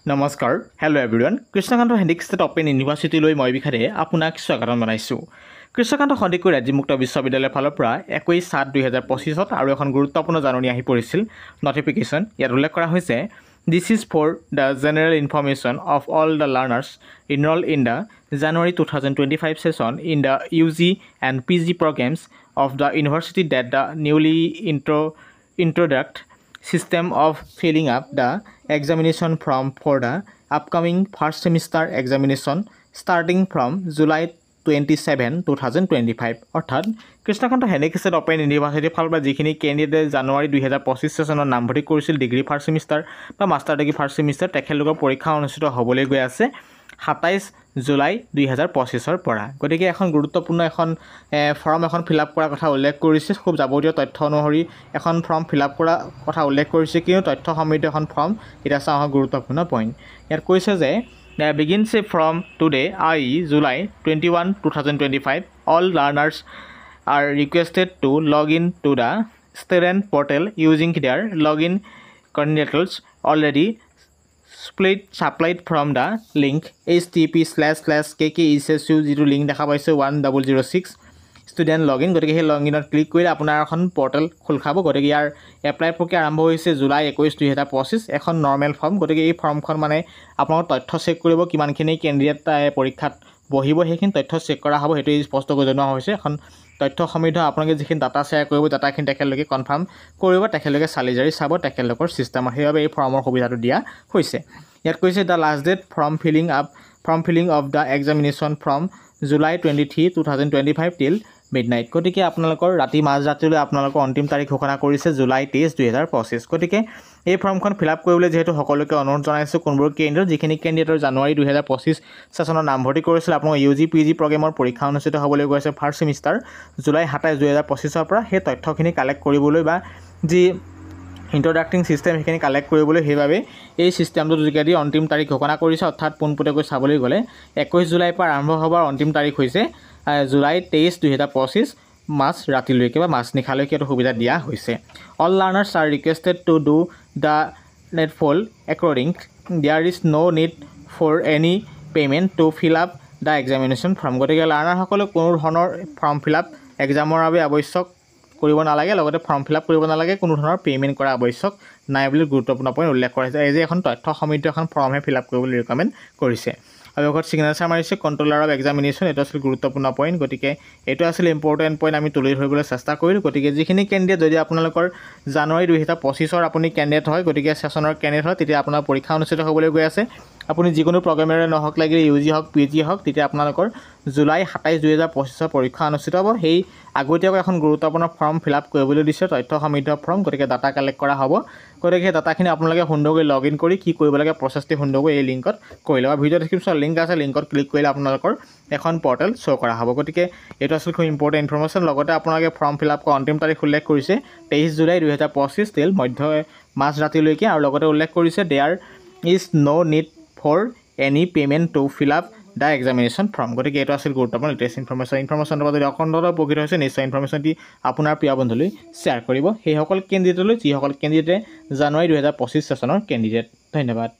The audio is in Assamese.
নমস্কাৰ hello' everyone Krishnakanta Handiqui state open ইউনিভাৰ্চিটিলৈ মই বিখাৰে আপোনাক স্বাগতম জনাইছোঁ কৃষ্ণকান্ত সন্দিকৈ ৰাজ্যিক মুক্ত বিশ্ববিদ্যালয়ৰ ফালৰ পৰা 21/7/2025 আৰু এখন গুৰুত্বপূৰ্ণ জাননী আহি পৰিছিল নটিফিকেশ্যন ইয়াত উল্লেখ কৰা হৈছে This is for the general information of all the learners enrolled in the January 2025 session in the UG and PG programs of the university that the newly introduced system of filling up the examination form for the upcoming first semester examination starting from July 27, 2025 অৰ্থাৎ কৃষ্ণকান্ত সন্দিকৈ ষ্টেট অপেন ইউনিভাৰ্চিটিৰ ফালৰ পৰা যিখিনি কেণ্ডিডেট জানুৱাৰী 2025 চেছনত নামভৰ্তি কৰিছিল ডিগ্ৰী ফাৰ্ষ্ট সেমিষ্টাৰ বা মাষ্টাৰ ডিগ্ৰী ফাৰ্ষ্ট সেমিষ্টাৰ তেখেতলোকৰ পৰীক্ষা অনুষ্ঠিত হ'বলৈ গৈ আছে 27 জুলাই 2025 পৰা গতিকে এখন গুৰুত্বপূৰ্ণ এখন ফৰ্ম এখন ফিল আপ কৰাৰ কথা উল্লেখ কৰিছে খুব যাৱতীয় তথ্য অনুসৰি এখন ফৰ্ম ফিল আপ কৰাৰ কথা উল্লেখ কৰিছে কিন্তু তথ্য সমৃদ্ধ এখন ফৰ্ম এটা চাওঁ গুৰুত্বপূৰ্ণ পইণ্ট ইয়াত কৈছে যে begins from today i.e. July 21, 2025 all learners are requested to log in to the student portal using their login credentials already supplied from the link http://kkessu যিটো লিংক দেখা পাইছে 1006 ষ্টুডেণ্ট লগইন গতিকে সেই লগইনত ক্লিক কৰিলে আপোনাৰ এখন পৰ্টেল খোল খাব গতিকে ইয়াৰ এপ্লাই প্ৰক্ৰিয়া আৰম্ভ হৈছে জুলাই 21, 2025 এখন নৰ্মেল ফৰ্ম গতিকে এই ফৰ্মখন মানে আপোনালোকৰ তথ্য চেক কৰিব কিমানখিনি কেণ্ডিডেট পৰীক্ষাত বহিব সেইখিনি তথ্য চেক কৰা হ'ব সেইটো স্পষ্টকৈ জনোৱা হৈছে এখন তথ্য সমৃদ্ধ আপোনালোকে যিখিনি ডাটা শ্বেয়াৰ কৰিব ডাটাখিনি তেখেতলোকে কনফাৰ্ম কৰিব তেখেতলোকে চালি জাৰি চাব তেখেতলোকৰ ছিষ্টেমত সেইবাবে এই ফৰ্মৰ সুবিধাটো দিয়া হৈছে ইয়াত কৈছে the last date form filling of the examination from July 23, 2025 টিল মিডনাইট গতিকে আপোনালোকৰ ৰাতি মাজৰাতিলৈ আপোনালোকৰ অন্তিম তাৰিখ ঘোষণা কৰিছে জুলাই 23, 2025 গতিকে এই ফৰ্মখন ফিল আপ কৰিবলৈ যিহেতু সকলোকে অনুৰোধ জনাইছোঁ কোনবোৰ কেণ্ডিডেট যিখিনি কেণ্ডিডেটৰ জানুৱাৰী 2025 চেছনত নামভৰ্তি কৰিছিল আপোনালোকৰ UG PG প্ৰগ্ৰেমৰ পৰীক্ষা অনুষ্ঠিত হ'বলৈ গৈ আছে ফাৰ্ষ্ট সেমিষ্টাৰ জুলাই 27, 2025 পৰা সেই তথ্যখিনি কালেক্ট কৰিবলৈ বা যি ইণ্ট্ৰডাক্টিং ছিষ্টেম সেইখিনি কালেক্ট কৰিবলৈ সেইবাবে এই ছিষ্টেমটোৰ যোগেদি অন্তিম তাৰিখ ঘোষণা কৰিছে অৰ্থাৎ পোনপটীয়াকৈ চাবলৈ গ'লে 21 জুলাইৰ পৰা আৰম্ভ হ'বৰ অন্তিম তাৰিখ হৈছে জুলাই 23, 2025 মাজ ৰাতিলৈকে বা মাজ নিশালৈকে এইটো সুবিধা দিয়া হৈছে all learners are requested to do the needful according there is no' need for any payment to fill up the examination form গতিকে লাৰ্নাৰসকলে কোনো ধৰণৰ ফৰ্ম ফিল আপ এক্সামৰ বাবে আৱশ্যক কৰিব নালাগে লগতে ফৰ্ম ফিল আপ কৰিব নালাগে কোনো ধৰণৰ পে'মেণ্ট কৰা আৱশ্যক নাই বুলি গুৰুত্বপূৰ্ণ পইণ্ট উল্লেখ কৰা হৈছে এই যে এখন তথ্য সমৃদ্ধ এখন ফৰ্মহে ফিল আপ কৰিবলৈ ৰিকমেণ্ড কৰিছে আৰু লগত ছিগনেচাৰ মাৰিছে কণ্ট্ৰলাৰ অফ এক্সামিনেশ্যন এইটো আছিল গুৰুত্বপূৰ্ণ পইণ্ট গতিকে এইটো আছিল ইম্পৰ্টেণ্ট পইণ্ট আমি তুলি ধৰিবলৈ চেষ্টা কৰিলোঁ গতিকে যিখিনি কেণ্ডিডেট যদি আপোনালোকৰ জানুৱাৰী 2025 আপুনি কেণ্ডিডেট হয় গতিকে ছেছনৰ কেণ্ডিডেট হয় তেতিয়া আপোনাৰ পৰীক্ষা অনুষ্ঠিত হ'বলৈ গৈ আছে আপুনি যিকোনো প্ৰগ্ৰেমেৰে নহওক লাগিলে UG হওক PG হওক তেতিয়া আপোনালোকৰ জুলাই 27, 2025 পৰীক্ষা অনুষ্ঠিত হ'ব সেই আগতীয়াকৈ এখন গুৰুত্বপূৰ্ণ ফৰ্ম ফিল আপ কৰিবলৈ দিছে তথ্য সমৃদ্ধ ফৰ্ম গতিকে ডাটা কালেক্ট কৰা হ'ব গতিকে সেই ডাটাখিনি আপোনালোকে সুন্দৰকৈ লগ ইন কৰি কি কৰিব লাগে প্ৰচেছটি সুন্দৰকৈ এই লিংকত কৰি ল'ব ভিডিঅ' ডেছক্ৰিপশ্যনত লিংক আছে লিংকত ক্লিক কৰিলে আপোনালোকৰ এখন পৰ্টেল শ্ব' কৰা হ'ব গতিকে এইটো আছিল খুব ইম্পৰ্টেণ্ট ইনফৰ্মেশ্যন লগতে আপোনালোকে ফৰ্ম ফিল আপ কৰা অন্তিম তাৰিখ উল্লেখ কৰিছে 23 জুলাই 2025 টিল মাজ ৰাতিলৈকে আৰু লগতে উল্লেখ কৰিছে there is no' need for any payment to fill up the examination form গতিকে এইটো আছিল গুৰুত্বপূৰ্ণ লেটেষ্ট ইনফৰ্মেশ্যনৰ পৰা যদি অকণমানো উপকৃত হৈছে নিশ্চয় ইনফৰ্মেশ্যনটি আপোনাৰ প্ৰিয় বন্ধুলৈ শ্বেয়াৰ কৰিব সেইসকল কেণ্ডিডেটলৈ যিসকল কেণ্ডিডেটে জানুৱাৰী 2025 চেছনৰ কেণ্ডিডেট ধন্যবাদ